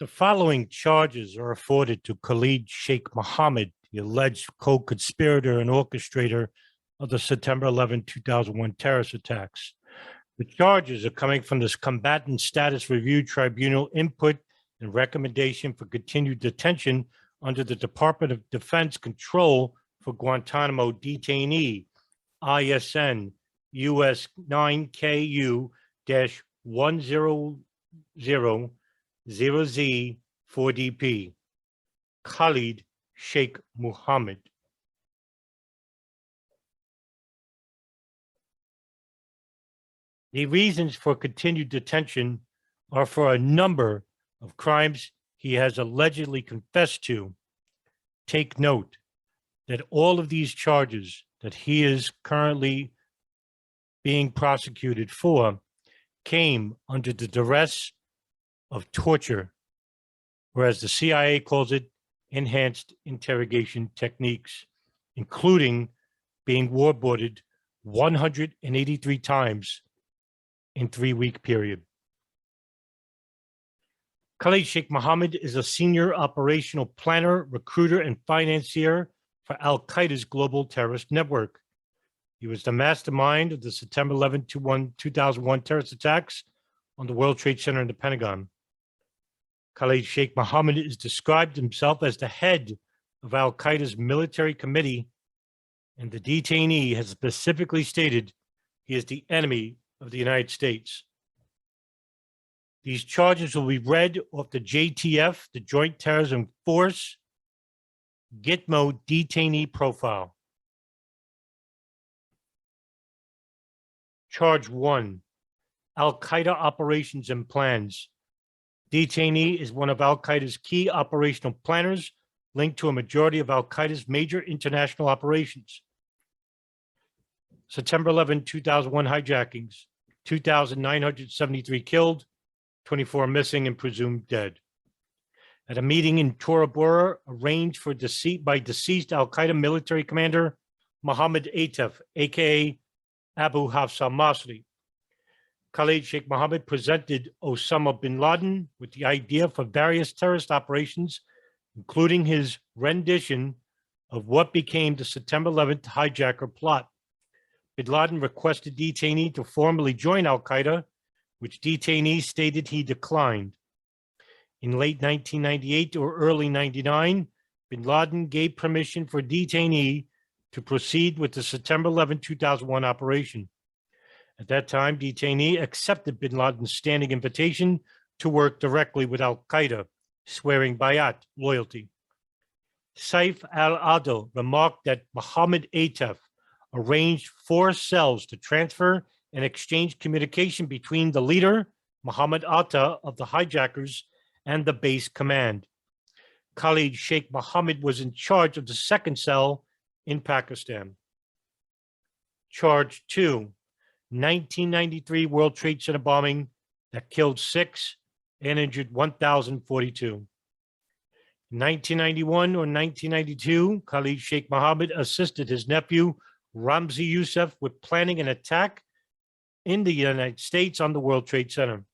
The following charges are afforded to Khalid Sheikh Mohammed, the alleged co-conspirator and orchestrator of the September 11, 2001 terrorist attacks. The charges are coming from this Combatant Status Review Tribunal input and recommendation for continued detention under the Department of Defense control for Guantanamo detainee, ISN US 9KU-1000Z4DP, Khalid Sheikh Mohammed. The reasons for continued detention are for a number of crimes he has allegedly confessed to. Take note that all of these charges that he is currently being prosecuted for came under the duress of torture, whereas the CIA calls it enhanced interrogation techniques, including being waterboarded 183 times in 3-week period. Khalid Sheikh Mohammed is a senior operational planner, recruiter, and financier for Al-Qaeda's global terrorist network. He was the mastermind of the September 11, 2001 terrorist attacks on the World Trade Center and the Pentagon. Khalid Sheikh Mohammed has described himself as the head of Al-Qaeda's military committee, and the detainee has specifically stated he is the enemy of the United States. These charges will be read off the JTF, the Joint Terrorism Force, Gitmo detainee profile. Charge 1, Al-Qaeda operations and plans. Detainee is one of Al-Qaeda's key operational planners linked to a majority of Al-Qaeda's major international operations. September 11, 2001 hijackings, 2,973 killed, 24 missing and presumed dead. At a meeting in Tora Bora arranged for by deceased Al-Qaeda military commander Mohammed Atef, aka Abu Hafs al-Masri, Khalid Sheikh Mohammed presented Osama bin Laden with the idea for various terrorist operations, including his rendition of what became the September 11th hijacker plot. Bin Laden requested detainee to formally join Al-Qaeda, which detainee stated he declined. In late 1998 or early 99, Bin Laden gave permission for detainee to proceed with the September 11, 2001 operation. At that time, detainee accepted Bin Laden's standing invitation to work directly with Al-Qaeda, swearing bayat, loyalty. Saif al-Adil remarked that Mohammed Atef arranged 4 cells to transfer and exchange communication between the leader, Mohammed Atta, of the hijackers and the base command. Khalid Sheikh Mohammed was in charge of the 2nd cell in Pakistan. Charge 2, 1993 World Trade Center bombing that killed 6 and injured 1,042. In 1991 or 1992, Khalid Sheikh Mohammed assisted his nephew, Ramzi Youssef, with planning an attack in the United States on the World Trade Center.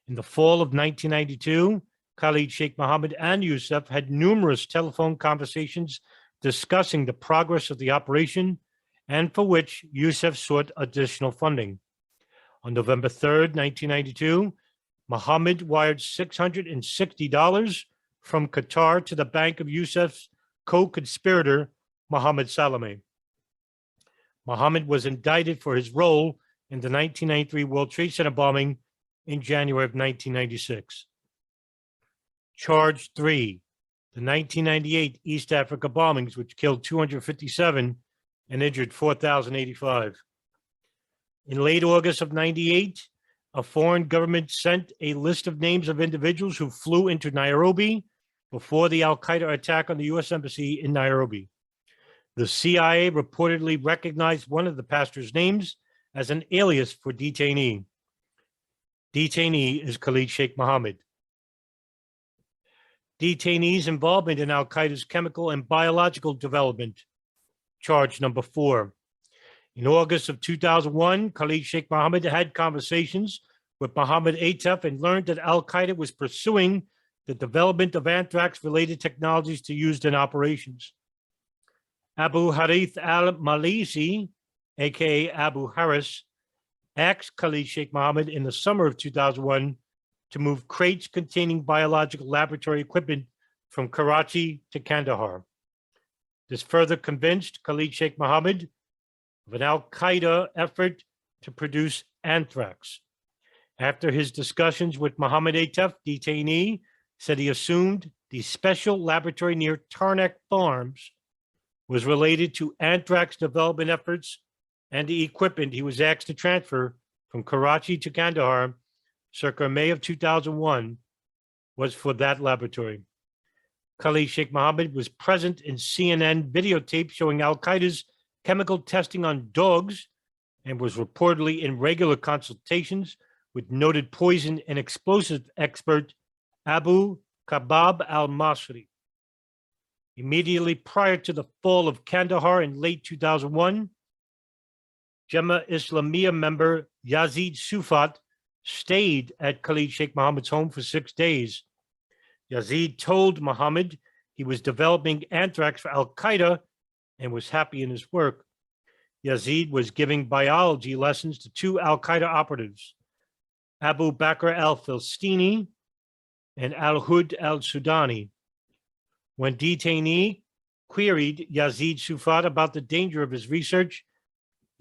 In the fall of 1992, Khalid Sheikh Mohammed and Youssef had numerous telephone conversations discussing the progress of the operation, and for which Youssef sought additional funding. On November 3rd, 1992, Mohammed wired $660 from Qatar to the bank of Youssef's co-conspirator, Mohammed Salameh. Mohammed was indicted for his role in the 1993 World Trade Center bombing in January of 1996. Charge 3, the 1998 East Africa bombings, which killed 257 and injured 4,085. In late August of 98, a foreign government sent a list of names of individuals who flew into Nairobi before the Al-Qaeda attack on the U.S. Embassy in Nairobi. The CIA reportedly recognized one of the pastors' names as an alias for detainee. Detainee is Khalid Sheikh Mohammed. Detainees' involvement in Al-Qaeda's chemical and biological development. Charge number 4. In August of 2001, Khalid Sheikh Mohammed had conversations with Mohammed Atef and learned that Al-Qaeda was pursuing the development of anthrax-related technologies to used in operations. Abu Harith al-Malisi, aka Abu Haris, asked Khalid Sheikh Mohammed in the summer of 2001 to move crates containing biological laboratory equipment from Karachi to Kandahar. This further convinced Khalid Sheikh Mohammed of an al-Qaeda effort to produce anthrax. After his discussions with Mohammed Atef, detainee said he assumed the special laboratory near Tarnak Farms was related to anthrax development efforts, and the equipment he was asked to transfer from Karachi to Kandahar circa May of 2001 was for that laboratory. Khalid Sheikh Mohammed was present in CNN videotape showing al-Qaeda's chemical testing on dogs and was reportedly in regular consultations with noted poison and explosive expert Abu Kabab al-Masri. Immediately prior to the fall of Kandahar in late 2001, Jemaah Islamiyah member Yazid Sufat stayed at Khalid Sheikh Mohammed's home for 6 days. Yazid told Mohammed he was developing anthrax for al-Qaeda and was happy in his work. Yazid was giving biology lessons to 2 al-Qaeda operatives, Abu Bakr al-Filistini and al-Hud al-Sudani. When detainee queried Yazid Sufat about the danger of his research,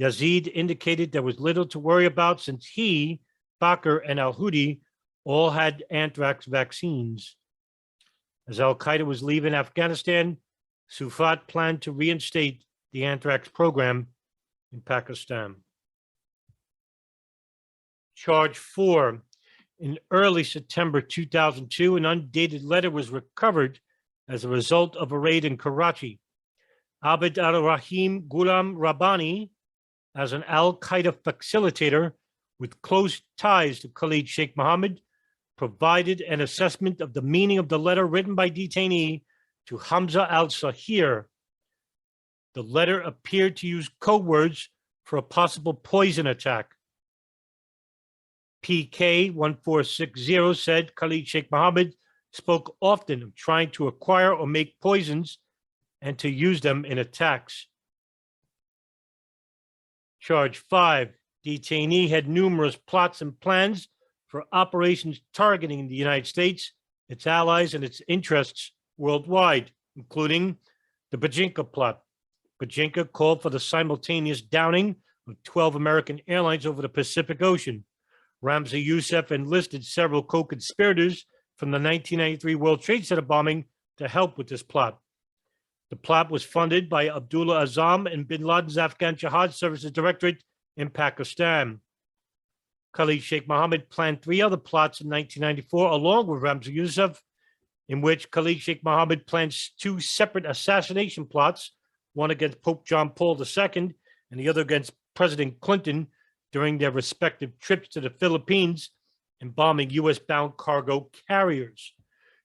Yazid indicated there was little to worry about since he, Bakr, and al-Hudi all had anthrax vaccines. As al-Qaeda was leaving Afghanistan, Sufat planned to reinstate the anthrax program in Pakistan. Charge 4. In early September 2002, an undated letter was recovered as a result of a raid in Karachi. Abd al-Rahim Ghulam Rabbani, as an al-Qaeda facilitator with close ties to Khalid Sheikh Mohammed, provided an assessment of the meaning of the letter written by detainee to Hamza al-Sahir. The letter appeared to use code words for a possible poison attack. PK 1460 said Khalid Sheikh Mohammed spoke often of trying to acquire or make poisons and to use them in attacks. Charge 5. Detainee had numerous plots and plans for operations targeting the United States, its allies, and its interests worldwide, including the Bojinka plot. Bojinka called for the simultaneous downing of 12 American airlines over the Pacific Ocean. Ramzi Youssef enlisted several co-conspirators from the 1993 World Trade Center bombing to help with this plot. The plot was funded by Abdullah Azam and bin Laden's Afghan Jihad Services Directorate in Pakistan. Khalid Sheikh Mohammed planned 3 other plots in 1994, along with Ramzi Youssef, in which Khalid Sheikh Mohammed plans 2 separate assassination plots, one against Pope John Paul II and the other against President Clinton during their respective trips to the Philippines and bombing U.S.-bound cargo carriers.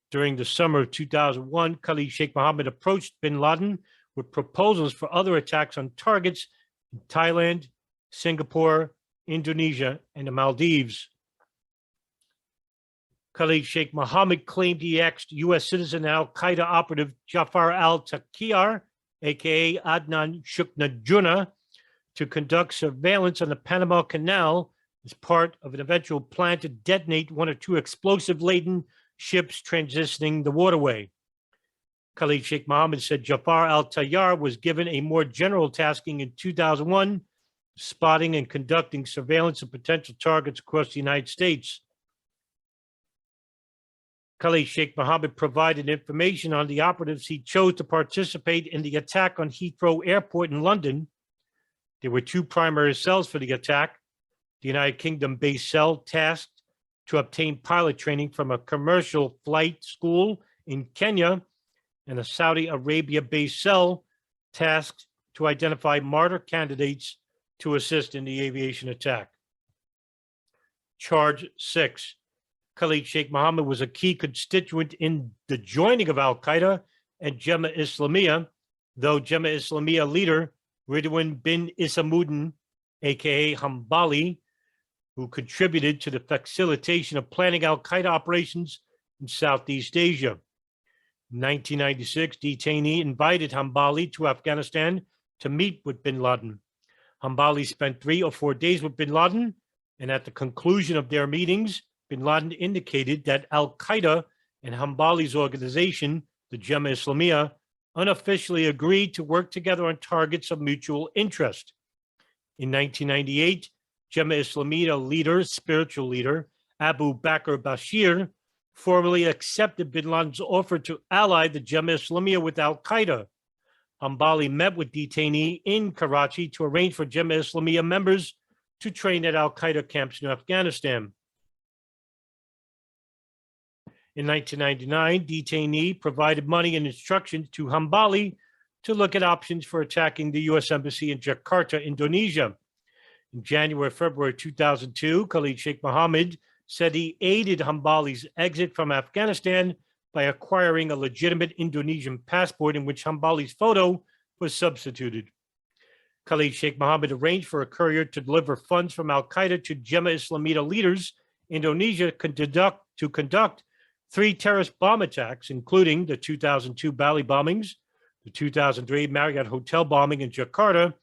During the summer of 2001, Khalid Sheikh Mohammed approached bin Laden with proposals for other attacks on targets in Thailand, Singapore, Indonesia, and the Maldives. Khalid Sheikh Mohammed claimed he asked U.S. citizen al-Qaeda operative Jafar al-Taqiyar, aka Adnan Shuknajuna, to conduct surveillance on the Panama Canal as part of an eventual plan to detonate 1 or 2 explosive-laden ships transitioning the waterway. Khalid Sheikh Mohammed said Jafar al-Tayyar was given a more general tasking in 2001, spotting and conducting surveillance of potential targets across the United States. Khalid Sheikh Mohammed provided information on the operatives he chose to participate in the attack on Heathrow Airport in London. There were 2 primary cells for the attack: the United Kingdom-based cell tasked to obtain pilot training from a commercial flight school in Kenya, and a Saudi Arabia-based cell tasked to identify martyr candidates to assist in the aviation attack. Charge 6. Khalid Sheikh Mohammed was a key constituent in the joining of al-Qaeda and Jemaah Islamiyah, though Jemaah Islamiyah leader Ridwan bin Isamuddin, aka Hambali, who contributed to the facilitation of planning al-Qaeda operations, in Southeast Asia. In 1996, detainee invited Hambali to Afghanistan to meet with bin Laden. Hambali spent 3 or 4 days with bin Laden, and at the conclusion of their meetings, bin Laden indicated that Al-Qaeda and Hambali's organization, the Jemaah Islamiyah, unofficially agreed to work together on targets of mutual interest. In 1998, Jemaah Islamiyah spiritual leader, Abu Bakr Bashir, formally accepted bin Laden's offer to ally the Jemaah Islamiyah with Al-Qaeda. Hambali met with detainee in Karachi to arrange for Jemaah Islamiyah members to train at Al-Qaeda camps in Afghanistan. In 1999, detainee provided money and instructions to Hambali to look at options for attacking the U.S. Embassy in Jakarta, Indonesia. In January, February 2002, Khalid Sheikh Mohammed said he aided Hambali's exit from Afghanistan by acquiring a legitimate Indonesian passport in which Hambali's photo was substituted. Khalid Sheikh Mohammed arranged for a courier to deliver funds from Al-Qaeda to Jemaah Islamiyah leaders in Indonesia to conduct 3 terrorist bomb attacks, including the 2002 Bali bombings, the 2003 Marriott Hotel bombing in Jakarta,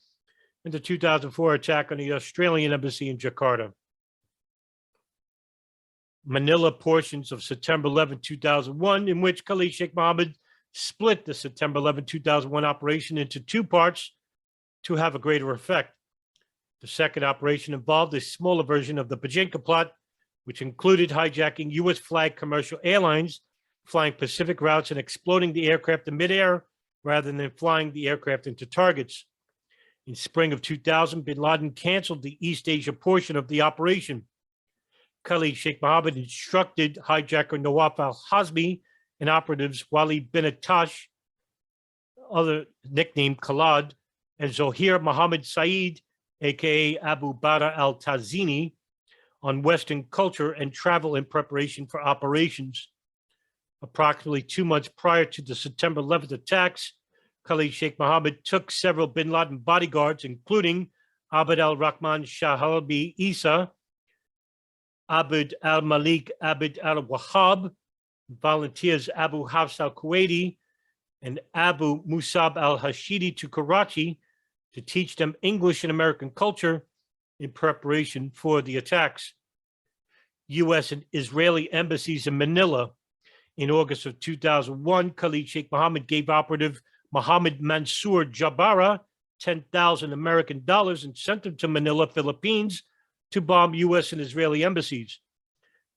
and the 2004 attack on the Australian Embassy in Jakarta. Manila portions of September 11, 2001, in which Khalid Sheikh Mohammed split the September 11, 2001 operation into 2 parts to have a greater effect. The second operation involved a smaller version of the Bojinka plot, which included hijacking U.S. flagged commercial airlines, flying Pacific routes and exploding the aircraft in midair rather than flying the aircraft into targets. In spring of 2000, bin Laden canceled the East Asia portion of the operation. Khalid Sheikh Mohammed instructed hijacker Nawaf al-Hazmi and operatives Wali bin Attash, other nicknamed Khalid, and Zohair Mohammed Saeed, aka Abu Bara al-Tazini, on Western culture and travel in preparation for operations. Approximately 2 months prior to the September 11th attacks, Khalid Sheikh Mohammed took several bin Laden bodyguards, including Abd al-Rahman Shahalabi Isa, Abd al-Malik Abd al-Wahhab, volunteers Abu Hafs al-Kuwaiti, and Abu Musab al-Hashidi to Karachi to teach them English and American culture in preparation for the attacks. U.S. and Israeli embassies in Manila. In August of 2001, Khalid Sheikh Mohammed gave operative Mohammed Mansour Jabara $10,000 American and sent him to Manila, Philippines, to bomb U.S. and Israeli embassies.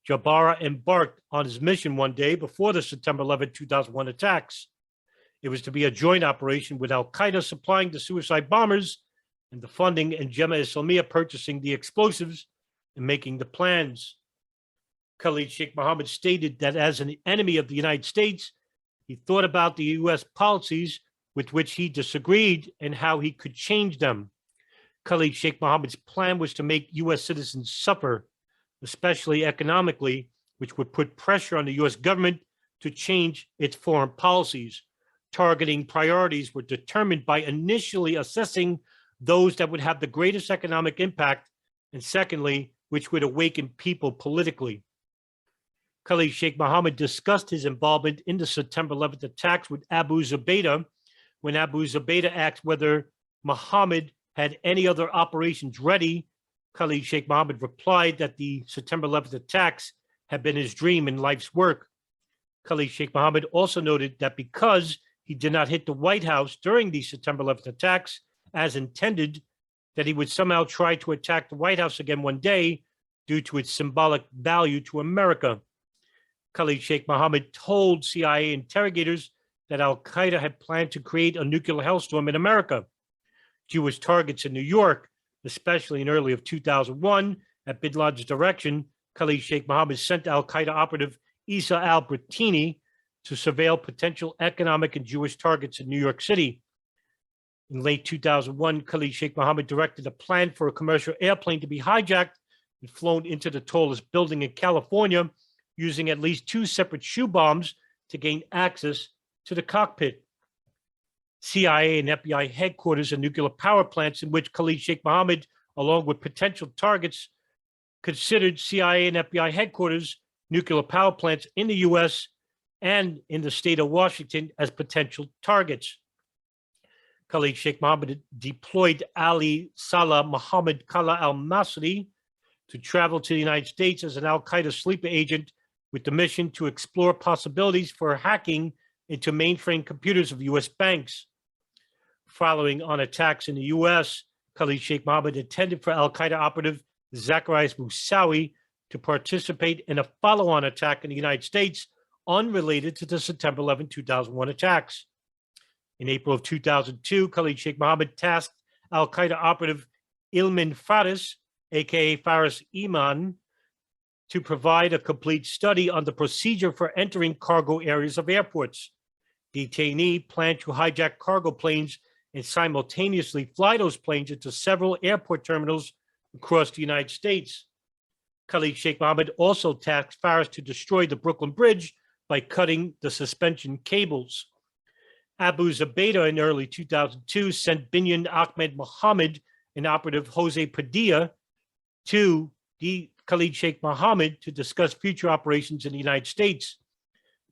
Jabara embarked on his mission one day before the September 11, 2001 attacks. It was to be a joint operation with Al-Qaeda supplying the suicide bombers and the funding, and Jemaah Islamiyah purchasing the explosives and making the plans. Khalid Sheikh Mohammed stated that as an enemy of the United States, he thought about the U.S. policies with which he disagreed and how he could change them. Khalid Sheikh Mohammed's plan was to make U.S. citizens suffer, especially economically, which would put pressure on the U.S. government to change its foreign policies. Targeting priorities were determined by initially assessing those that would have the greatest economic impact, and secondly, which would awaken people politically. Khalid Sheikh Mohammed discussed his involvement in the September 11th attacks with Abu Zubaydah. When Abu Zubaydah asked whether Mohammed had any other operations ready, Khalid Sheikh Mohammed replied that the September 11th attacks had been his dream and life's work. Khalid Sheikh Mohammed also noted that because he did not hit the White House during the September 11th attacks as intended, that he would somehow try to attack the White House again one day due to its symbolic value to America. Khalid Sheikh Mohammed told CIA interrogators that Al-Qaeda had planned to create a nuclear hellstorm in America. Jewish targets in New York, especially in early of 2001, at bin Laden's direction, Khalid Sheikh Mohammed sent Al-Qaeda operative Isa al-Bratini to surveil potential economic and Jewish targets in New York City. In late 2001, Khalid Sheikh Mohammed directed a plan for a commercial airplane to be hijacked and flown into the tallest building in California, using at least 2 separate shoe bombs to gain access to the cockpit. CIA and FBI headquarters and nuclear power plants in which Khalid Sheikh Mohammed, along with potential targets, considered CIA and FBI headquarters nuclear power plants in the U.S. and in the state of Washington as potential targets. Khalid Sheikh Mohammed deployed Ali Salah Muhammad Kala al-Masri to travel to the United States as an al-Qaeda sleeper agent with the mission to explore possibilities for hacking into mainframe computers of U.S. banks. Following on attacks in the U.S., Khalid Sheikh Mohammed intended for al-Qaeda operative Zacharias Moussaoui to participate in a follow-on attack in the United States unrelated to the September 11, 2001 attacks. In April of 2002, Khalid Sheikh Mohammed tasked al-Qaeda operative Ilmin Faris, aka Faris Iman, to provide a complete study on the procedure for entering cargo areas of airports. Detainee planned to hijack cargo planes and simultaneously fly those planes into several airport terminals across the United States. Khalid Sheikh Mohammed also tasked Faris to destroy the Brooklyn Bridge by cutting the suspension cables. Abu Zubaydah in early 2002 sent Binyan Ahmed Mohammed and operative Jose Padilla to Khalid Sheikh Mohammed to discuss future operations in the United States.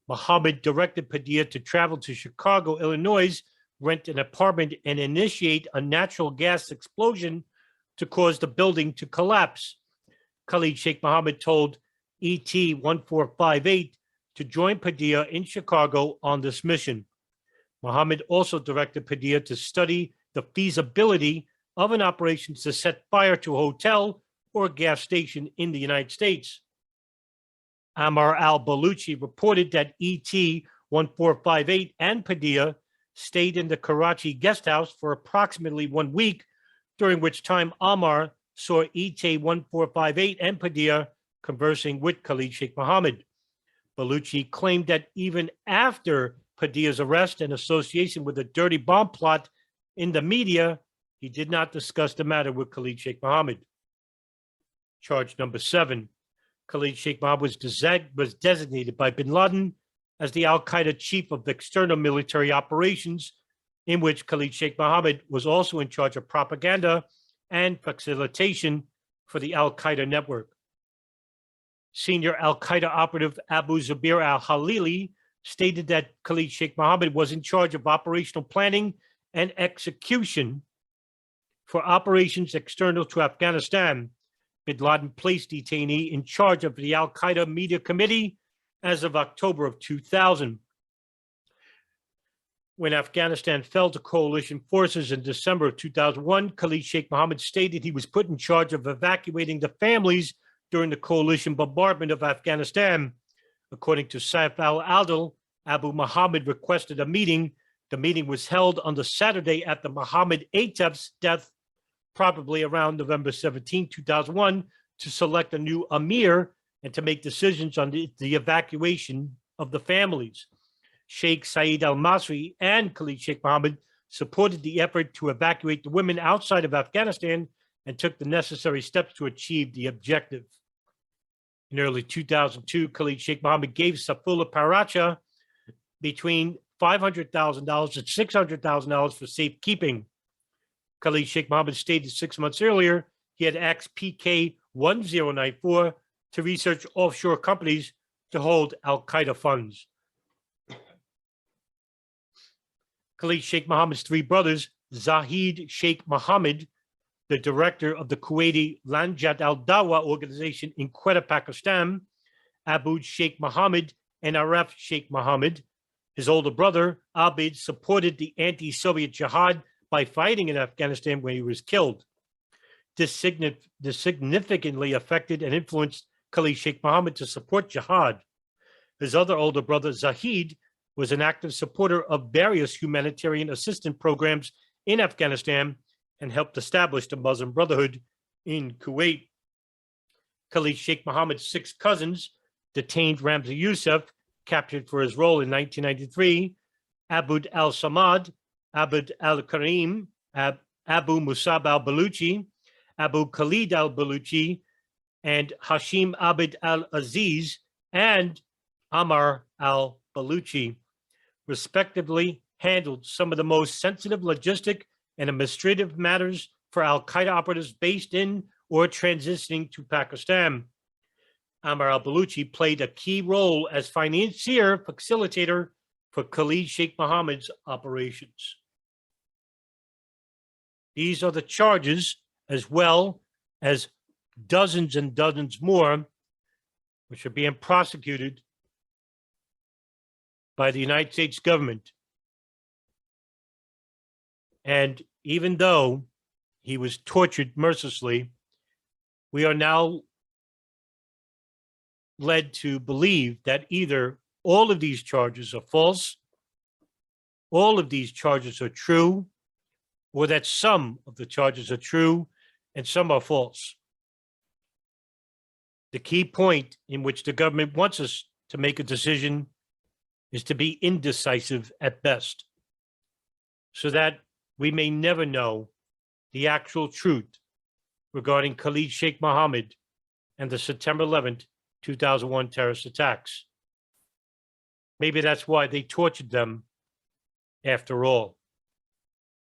Mohammed directed Padilla to travel to Chicago, Illinois, rent an apartment, and initiate a natural gas explosion to cause the building to collapse. Khalid Sheikh Mohammed told ET 1458 to join Padilla in Chicago on this mission. Mohammed also directed Padilla to study the feasibility of an operation to set fire to a hotel or a gas station in the United States. Ammar al-Baluchi reported that ET 1458 and Padilla stayed in the Karachi guest house for approximately 1 week, during which time Ammar saw ET 1458 and Padilla conversing with Khalid Sheikh Mohammed. Baluchi claimed that even after Padilla's arrest and association with a dirty bomb plot in the media, he did not discuss the matter with Khalid Sheikh Mohammed. Charge number 7. Khalid Sheikh Mohammed was designated by bin Laden as the al-Qaeda chief of external military operations, in which Khalid Sheikh Mohammed was also in charge of propaganda and facilitation for the al-Qaeda network. Senior al-Qaeda operative Abu Zubair al-Halili stated that Khalid Sheikh Mohammed was in charge of operational planning and execution for operations external to Afghanistan. Bin Laden placed detainee in charge of the al-Qaeda Media Committee as of October of 2000. When Afghanistan fell to coalition forces in December of 2001, Khalid Sheikh Mohammed stated he was put in charge of evacuating the families during the coalition bombardment of Afghanistan. According to Saif al-Adil, Abu Muhammad requested a meeting. The meeting was held on the Saturday after Mohammed Atef's death, probably around November 17, 2001, to select a new emir and to make decisions on the evacuation of the families. Sheikh Saeed al-Masri and Khalid Sheikh Mohammed supported the effort to evacuate the women outside of Afghanistan and took the necessary steps to achieve the objective. In early 2002, Khalid Sheikh Mohammed gave Saifullah Paracha between $500,000 and $600,000 for safekeeping. Khalid Sheikh Mohammed stated 6 months earlier he had asked PK 1094 to research offshore companies to hold al-Qaeda funds. Khalid Sheikh Mohammed's 3 brothers, Zahid Sheikh Mohammed, the director of the Kuwaiti Lanjat al-Dawa organization in Quetta, Pakistan, Abud Sheikh Mohammed, and Aref Sheikh Mohammed. His older brother, Abid, supported the anti-Soviet jihad by fighting in Afghanistan when he was killed. This significantly affected and influenced Khalid Sheikh Mohammed to support jihad. His other older brother, Zahid, was an active supporter of various humanitarian assistance programs in Afghanistan and helped establish the Muslim Brotherhood in Kuwait. Khalid Sheikh Mohammed's 6 cousins detained Ramzi Youssef, captured for his role in 1993, Abud al-Samad, Abud al-Karim, Abu Musab al-Baluchi, Abu Khalid al-Baluchi, and Hashim Abid al-Aziz, and Ammar al-Baluchi, respectively, handled some of the most sensitive logistic and administrative matters for al-Qaeda operatives based in or transitioning to Pakistan. Ammar al-Baluchi played a key role as financier, facilitator for Khalid Sheikh Mohammed's operations. These are the charges, as well as dozens and dozens more, which are being prosecuted by the United States government. And even though he was tortured mercilessly, we are now led to believe that either all of these charges are false, all of these charges are true, or that some of the charges are true and some are false. The key point in which the government wants us to make a decision is to be indecisive at best, so that we may never know the actual truth regarding Khalid Sheikh Mohammed and the September 11th, 2001 terrorist attacks. Maybe that's why they tortured them after all.